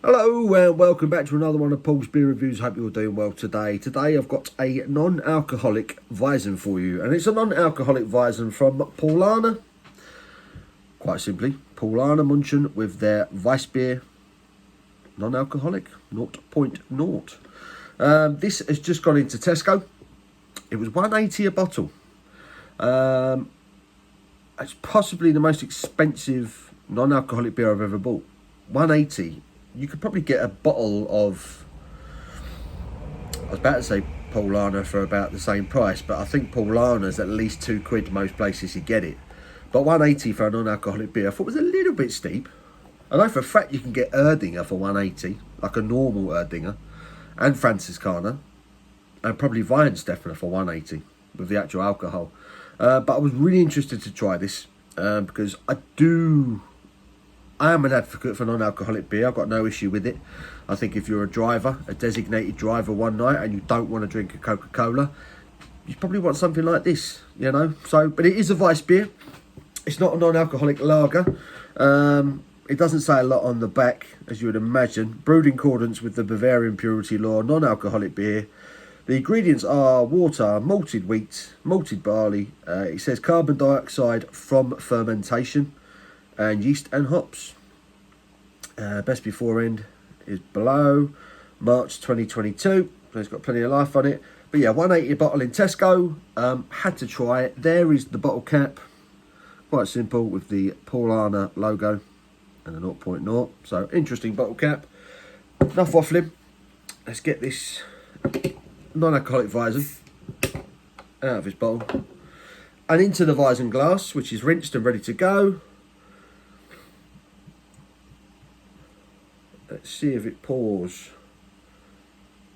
Hello and welcome back to another one of Paul's Beer Reviews. Hope you're doing well today. Today I've got a non-alcoholic Weizen for you, and it's a non-alcoholic Weizen from Paulaner. Quite simply, Paulaner Munchen with their Weissbier non-alcoholic 0.0. This has just gone into Tesco. It was $1.80 a bottle. It's possibly the most expensive non-alcoholic beer I've ever bought. $1.80. You could probably get a bottle of, I was about to say Paulaner for about the same price, but I think Paulaner's at least £2 most places you get it. But $1.80 for a non-alcoholic beer I thought was a little bit steep. I know for a fact you can get Erdinger for $1.80, like a normal Erdinger, and Franziskaner, and probably Weihenstephaner for $1.80 with the actual alcohol. But I was really interested to try this because I am an advocate for non-alcoholic beer. I've got no issue with it. I think if you're a driver, a designated driver one night, and you don't want to drink a Coca-Cola, you probably want something like this, you know. So, but it is a Weissbier. It's not a non-alcoholic lager. It doesn't say a lot on the back, as you would imagine. Brewed in accordance with the Bavarian purity law, non-alcoholic beer. The ingredients are water, malted wheat, malted barley. It says carbon dioxide from fermentation, and yeast and hops. Best before end is below, March 2022. So it's got plenty of life on it. But yeah, $1.80 a bottle in Tesco. Had to try it. There is the bottle cap. Quite simple with the Paulaner logo and a 0.0. So interesting bottle cap. Enough waffling. Let's get this non-alcoholic Weizen out of this bottle and into the Weizen glass, which is rinsed and ready to go. Let's see if it pours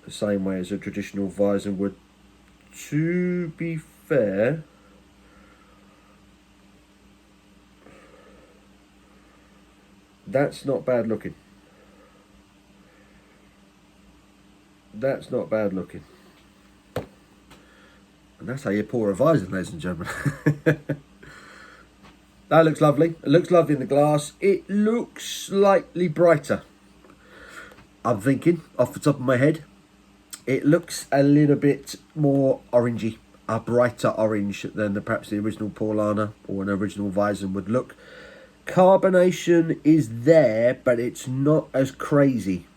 the same way as a traditional Weizen would. To be fair, that's not bad looking. That's not bad looking. And that's how you pour a Weizen, ladies and gentlemen. That looks lovely. It looks lovely in the glass. It looks slightly brighter. I'm thinking, off the top of my head, it looks a little bit more orangey, a brighter orange than perhaps the original Paulaner or an original Weizen would look. Carbonation is there, but it's not as crazy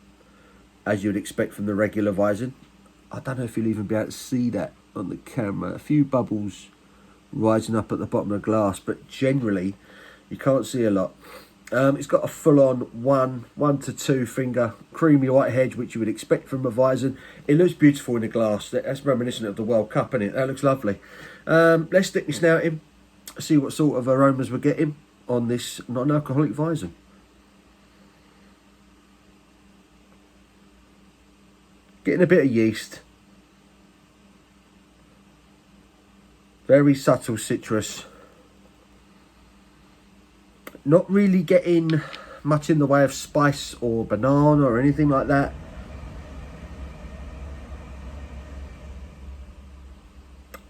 as you'd expect from the regular Weizen. I don't know if you'll even be able to see that on the camera. A few bubbles rising up at the bottom of the glass, but generally you can't see a lot. It's got a full-on one to two finger creamy white hedge, which you would expect from a Weizen. It looks beautiful in the glass. That's reminiscent of the World Cup, isn't it? That looks lovely. Let's stick this snout in, see what sort of aromas we're getting on this non-alcoholic Weizen. Getting a bit of yeast. Very subtle citrus. Not really getting much in the way of spice or banana or anything like that.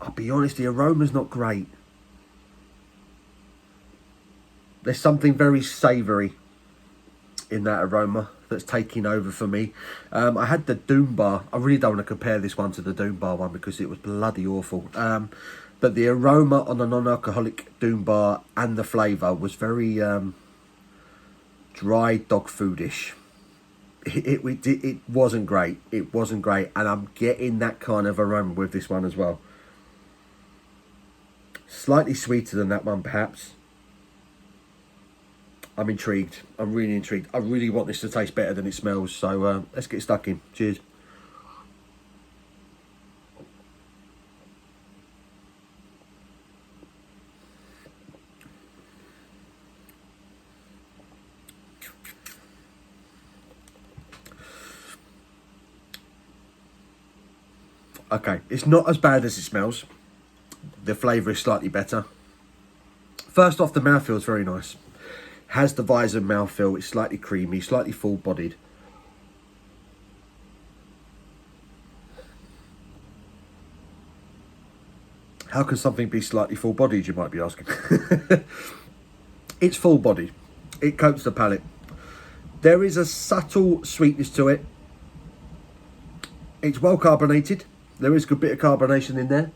I'll be honest, the aroma's not great. There's something very savoury in that aroma that's taking over for me. I had the Doom Bar. I really don't want to compare this one to the Doom Bar one because it was bloody awful. But the aroma on the non-alcoholic Doom Bar and the flavour was very dry dog foodish. It wasn't great. It wasn't great, and I'm getting that kind of aroma with this one as well. Slightly sweeter than that one, perhaps. I'm intrigued. I'm really intrigued. I really want this to taste better than it smells. So let's get stuck in. Cheers. Okay, it's not as bad as it smells. The flavour is slightly better. First off, the mouthfeel is very nice. Has the Weizen mouthfeel. It's slightly creamy, slightly full-bodied. How can something be slightly full-bodied, you might be asking? It's full-bodied. It coats the palate. There is a subtle sweetness to it. It's well carbonated. There is a good bit of carbonation in there.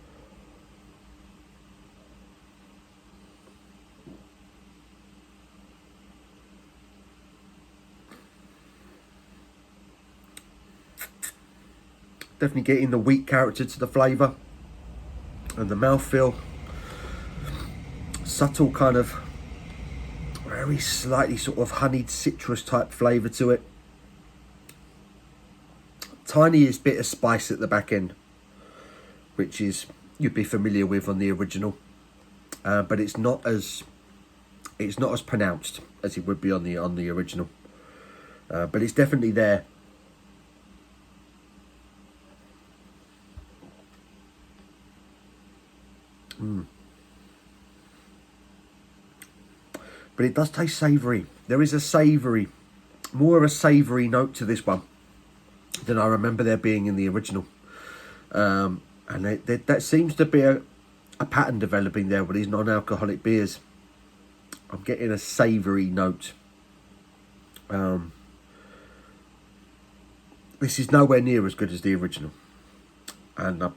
Definitely getting the wheat character to the flavour and the mouthfeel. Subtle kind of very slightly sort of honeyed citrus type flavour to it. Tiniest bit of spice at the back end, which is you'd be familiar with on the original, but it's not as pronounced as it would be on the original. But it's definitely there. But it does taste savoury. There is a savoury, more of a savoury note to this one than I remember there being in the original. And that seems to be a pattern developing there with these non-alcoholic beers. I'm getting a savoury note. This is nowhere near as good as the original. And I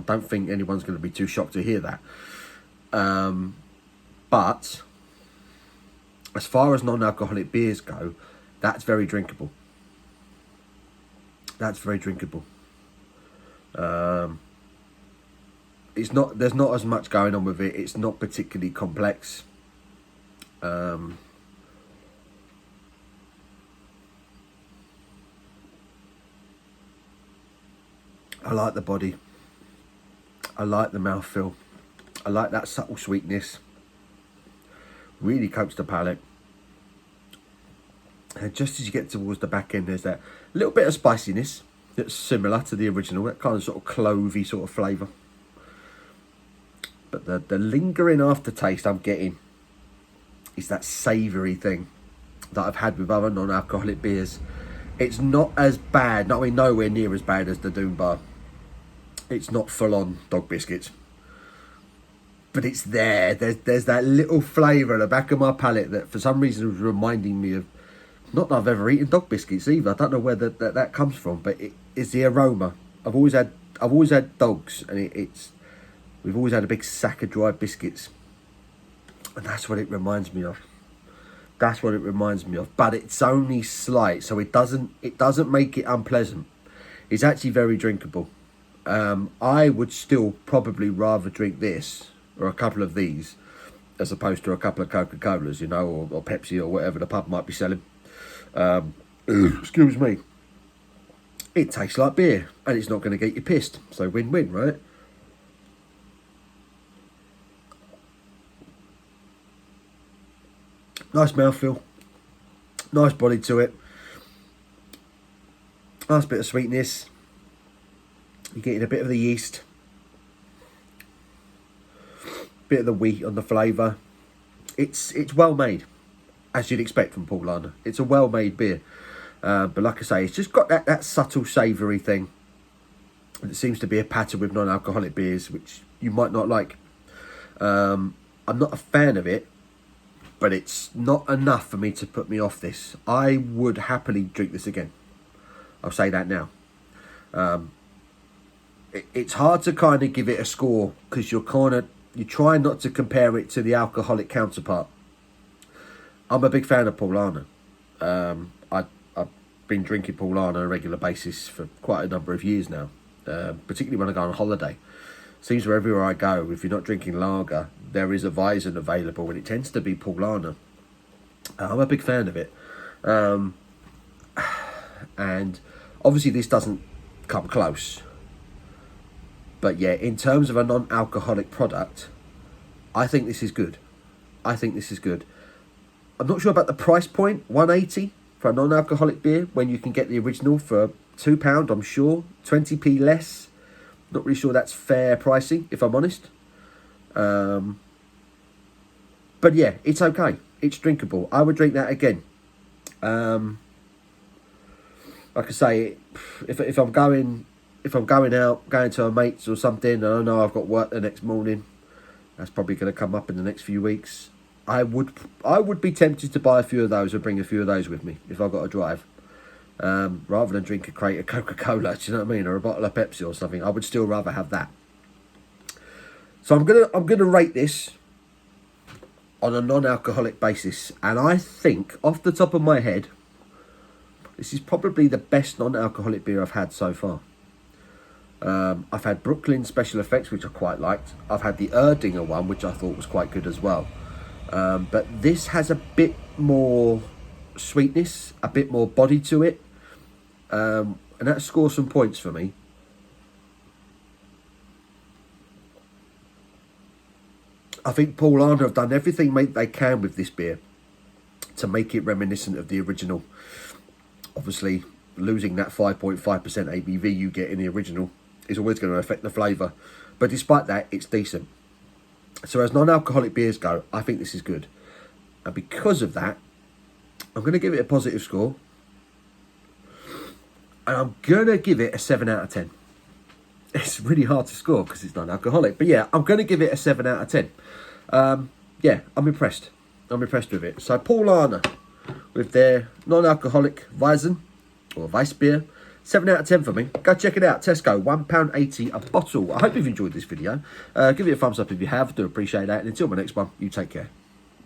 don't think anyone's going to be too shocked to hear that. But as far as non-alcoholic beers go, that's very drinkable. That's very drinkable. There's not as much going on with it. It's not particularly complex. I like the body. I like the mouthfeel. I like that subtle sweetness. Really coats the palate. And just as you get towards the back end, there's that little bit of spiciness that's similar to the original, that kind of sort of clovey sort of flavour. But the lingering aftertaste I'm getting is that savoury thing that I've had with other non-alcoholic beers. It's not as bad, I mean nowhere near as bad as the Doom Bar. It's not full on dog biscuits, but it's there. There's that little flavour at the back of my palate that for some reason was reminding me of, not that I've ever eaten dog biscuits either. I don't know where that comes from, but it's the aroma. I've always had dogs, and we've always had a big sack of dry biscuits, and that's what it reminds me of. That's what it reminds me of. But it's only slight, so it doesn't make it unpleasant. It's actually very drinkable. I would still probably rather drink this or a couple of these as opposed to a couple of Coca-Colas, or Pepsi or whatever the pub might be selling. Excuse me. It tastes like beer and it's not going to get you pissed. So win-win, right? Nice mouthfeel. Nice body to it. Nice bit of sweetness. You're getting a bit of the yeast, bit of the wheat on the flavour. It's well made, as you'd expect from Paulaner. It's a well made beer, but like I say, it's just got that subtle savoury thing. It seems to be a pattern with non-alcoholic beers, which you might not like. I'm not a fan of it, but it's not enough for me to put me off this. I would happily drink this again. I'll say that now. It's hard to kind of give it a score because you're trying not to compare it to the alcoholic counterpart. I'm a big fan of Paulaner. I've been drinking Paulaner on a regular basis for quite a number of years now, particularly when I go on holiday. Seems wherever I go, if you're not drinking lager, there is a Weizen available, and it tends to be Paulaner. I'm a big fan of it. And obviously this doesn't come close. But yeah, in terms of a non-alcoholic product, I think this is good. I'm not sure about the price point, $1.80 for a non-alcoholic beer, when you can get the original for £2, I'm sure. 20p less. Not really sure that's fair pricing, if I'm honest. But yeah, it's okay. It's drinkable. I would drink that again. Like I say, if I'm going out, going to a mate's or something, and I know I've got work the next morning, that's probably going to come up in the next few weeks, I would be tempted to buy a few of those or bring a few of those with me if I've got to drive. Rather than drink a crate of Coca-Cola, do you know what I mean? Or a bottle of Pepsi or something. I would still rather have that. So I'm gonna rate this on a non-alcoholic basis. And I think, off the top of my head, this is probably the best non-alcoholic beer I've had so far. I've had Brooklyn Special Effects, which I quite liked. I've had the Erdinger one, which I thought was quite good as well. But this has a bit more sweetness, a bit more body to it. And that scores some points for me. I think Paulaner have done everything they can with this beer to make it reminiscent of the original. Obviously, losing that 5.5% ABV you get in the original is always going to affect the flavour. But despite that, it's decent. So as non-alcoholic beers go, I think this is good. And because of that, I'm going to give it a positive score. And I'm going to give it a 7 out of 10. It's really hard to score because it's non-alcoholic. But yeah, I'm going to give it a 7 out of 10. Yeah, I'm impressed. I'm impressed with it. So Paulaner with their non-alcoholic Weizen or Weissbier. 7 out of 10 for me. Go check it out. Tesco, £1.80 a bottle. I hope you've enjoyed this video. Give it a thumbs up if you have. Do appreciate that. And until my next one, you take care.